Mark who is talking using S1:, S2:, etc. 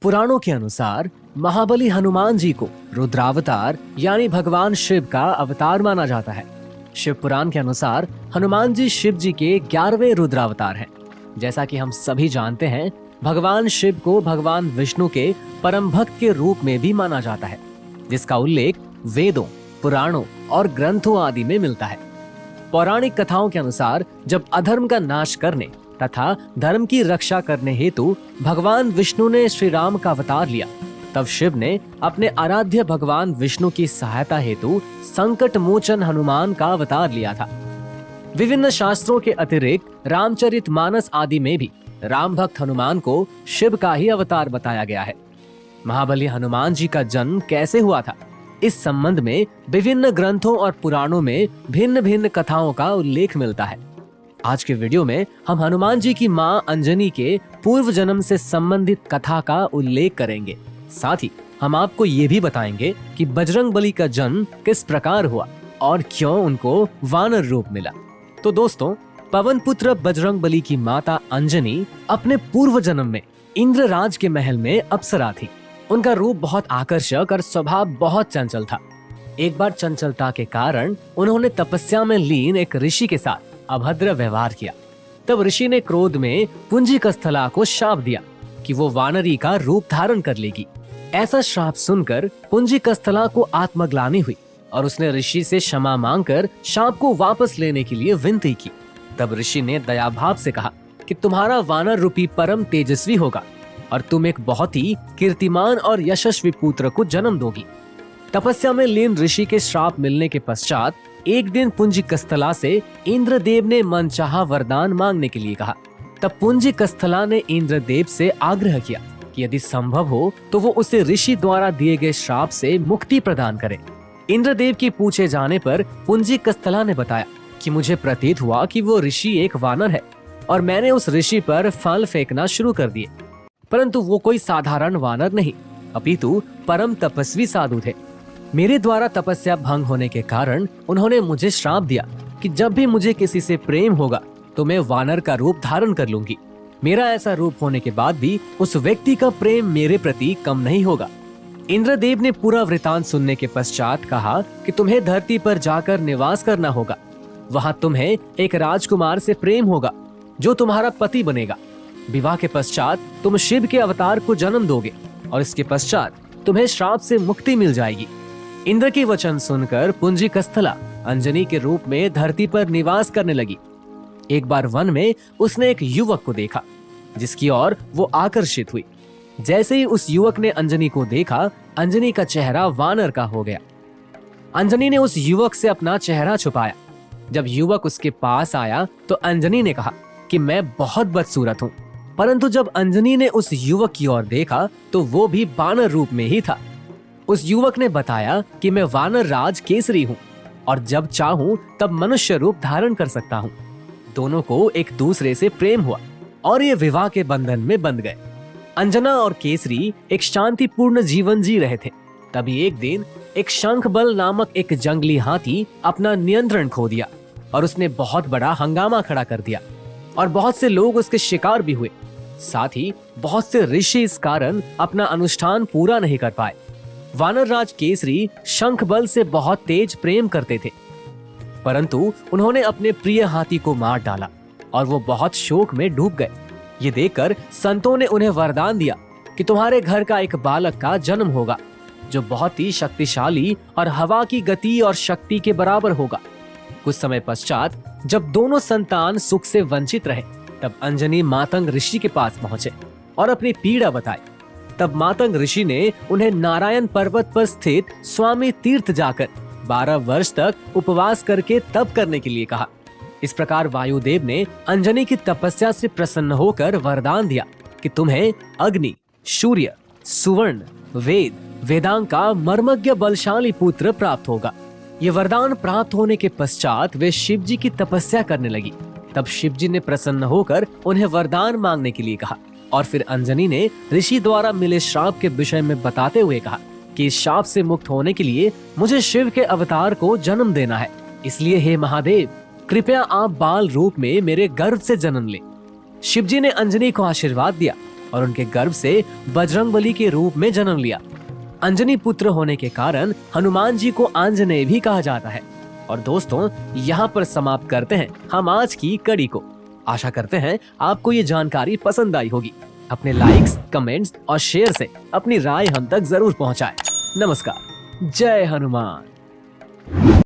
S1: पुराणों के अनुसार महाबली हनुमान जी को रुद्रावतार यानी भगवान शिव का अवतार माना जाता है। शिव पुराण के अनुसार हनुमान जी शिव जी के 11वें रुद्रावतार हैं। जैसा कि हम सभी जानते हैं, भगवान शिव को भगवान विष्णु के परम भक्त के रूप में भी माना जाता है, जिसका उल्लेख वेदों, पुराणों और ग्रंथों आदि में मिलता है। पौराणिक कथाओं के अनुसार जब अधर्म का नाश करने तथा धर्म की रक्षा करने हेतु भगवान विष्णु ने श्री राम का अवतार लिया, तब शिव ने अपने आराध्य भगवान विष्णु की सहायता हेतु संकट मोचन हनुमान का अवतार लिया था। विभिन्न शास्त्रों के अतिरिक्त रामचरितमानस आदि में भी राम भक्त हनुमान को शिव का ही अवतार बताया गया है। महाबली हनुमान जी का जन्म कैसे हुआ था, इस संबंध में विभिन्न ग्रंथों और पुराणों में भिन्न भिन्न कथाओं का उल्लेख मिलता है। आज के वीडियो में हम हनुमान जी की मां अंजनी के पूर्व जन्म से संबंधित कथा का उल्लेख करेंगे। साथ ही हम आपको ये भी बताएंगे कि बजरंगबली का जन्म किस प्रकार हुआ और क्यों उनको वानर रूप मिला। तो दोस्तों, पवन पुत्र बजरंगबली की माता अंजनी अपने पूर्व जन्म में इंद्रराज के महल में अप्सरा थी। उनका रूप बहुत आकर्षक और स्वभाव बहुत चंचल था। एक बार चंचलता के कारण उन्होंने तपस्या में लीन एक ऋषि के साथ अभद्र व्यवहार किया। तब ऋषि ने क्रोध में पुंजिकस्थला को शाप दिया कि वो वानरी का रूप धारण कर लेगी। ऐसा श्राप सुनकर पुंजिकस्थला को आत्मग्लानि हुई और उसने ऋषि से क्षमा मांगकर शाप को वापस लेने के लिए विनती की। तब ऋषि ने दया भाव से कहा कि तुम्हारा वानर रूपी परम तेजस्वी होगा और तुम एक बहुत ही कीर्तिमान और यशस्वी पुत्र को जन्म दोगी। तपस्या में लीन ऋषि के श्राप मिलने के पश्चात एक दिन पुंजिकस्थला से इंद्रदेव ने मनचाहा वरदान मांगने के लिए कहा। तब पुंजिकस्थला ने इंद्रदेव से आग्रह किया कि यदि संभव हो तो वो उसे ऋषि द्वारा दिए गए श्राप से मुक्ति प्रदान करे। इंद्रदेव की पूछे जाने पर पुंजिकस्थला ने बताया कि मुझे प्रतीत हुआ कि वो ऋषि एक वानर है और मैंने उस ऋषि पर फल फेंकना शुरू कर दिए, परंतु वो कोई साधारण वानर नहीं अपितु परम तपस्वी साधु थे। मेरे द्वारा तपस्या भंग होने के कारण उन्होंने मुझे श्राप दिया कि जब भी मुझे किसी से प्रेम होगा तो मैं वानर का रूप धारण कर लूंगी। मेरा ऐसा रूप होने के बाद भी उस व्यक्ति का प्रेम मेरे प्रति कम नहीं होगा। इंद्रदेव ने पूरा वृतांत सुनने के पश्चात कहा कि तुम्हें धरती पर जाकर निवास करना होगा। वहां तुम्हें एक राजकुमार से प्रेम होगा जो तुम्हारा पति बनेगा। विवाह के पश्चात तुम शिव के अवतार को जन्म दोगे और इसके पश्चात तुम्हें श्राप से मुक्ति मिल जाएगी। इंद्र के वचन सुनकर पुंजिकस्थला अंजनी के रूप में धरती पर निवास करने लगी। एक बार वन में उसने एक युवक को देखा जिसकी ओर वो आकर्षित हुई। जैसे ही उस युवक ने अंजनी को देखा, अंजनी का चेहरा वानर का हो गया। अंजनी ने उस युवक से अपना चेहरा छुपाया। जब युवक उसके पास आया तो अंजनी ने कहा कि मैं बहुत बदसूरत हूँ, परंतु जब अंजनी ने उस युवक की ओर देखा तो वो भी वानर रूप में ही था। उस युवक ने बताया कि मैं वानर राज केसरी हूँ और जब चाहूं तब मनुष्य रूप धारण कर सकता हूँ। दोनों को एक दूसरे से प्रेम हुआ और ये विवाह के बंधन में बंध गए। अंजना और केसरी एक शांतिपूर्ण जीवन जी रहे थे। तभी एक दिन एक शंखबल नामक एक जंगली हाथी अपना नियंत्रण खो दिया और उसने बहुत बड़ा हंगामा खड़ा कर दिया और बहुत से लोग उसके शिकार भी हुए। साथ ही बहुत से ऋषि इस कारण अपना अनुष्ठान पूरा नहीं कर पाए। वानर राज केसरी शंखबल से बहुत तेज प्रेम करते थे, परंतु उन्होंने अपने प्रिय हाथी को मार डाला और वो बहुत शोक में डूब गए। ये देखकर संतों ने उन्हें वरदान दिया कि तुम्हारे घर का एक बालक का जन्म होगा जो बहुत ही शक्तिशाली और हवा की गति और शक्ति के बराबर होगा। कुछ समय पश्चात जब दोनों संतान सुख से वंचित रहे, तब अंजनी मातंग ऋषि के पास पहुंचे और अपनी पीड़ा बताई। तब मातंग ऋषि ने उन्हें नारायण पर्वत पर स्थित स्वामी तीर्थ जाकर 12 वर्ष तक उपवास करके तप करने के लिए कहा। इस प्रकार वायुदेव ने अंजनी की तपस्या से प्रसन्न होकर वरदान दिया कि तुम्हें अग्नि, सूर्य, सुवर्ण, वेद, वेदांग का मर्मज्ञ बलशाली पुत्र प्राप्त होगा। ये वरदान प्राप्त होने के पश्चात वे शिव जी की तपस्या करने लगी। तब शिव जी ने प्रसन्न होकर उन्हें वरदान मांगने के लिए कहा और फिर अंजनी ने ऋषि द्वारा मिले श्राप के विषय में बताते हुए कहा कि इस शाप से मुक्त होने के लिए मुझे शिव के अवतार को जन्म देना है। इसलिए हे महादेव, कृपया आप बाल रूप में मेरे गर्भ से जन्म लें। शिव जी ने अंजनी को आशीर्वाद दिया और उनके गर्भ से बजरंगबली के रूप में जन्म लिया। अंजनी पुत्र होने के कारण हनुमान जी को आंजनेय भी कहा जाता है। और दोस्तों, यहाँ पर समाप्त करते हैं हम आज की कड़ी को। आशा करते हैं आपको ये जानकारी पसंद आई होगी। अपने लाइक्स, कमेंट्स और शेयर से अपनी राय हम तक जरूर पहुंचाएं। नमस्कार। जय हनुमान।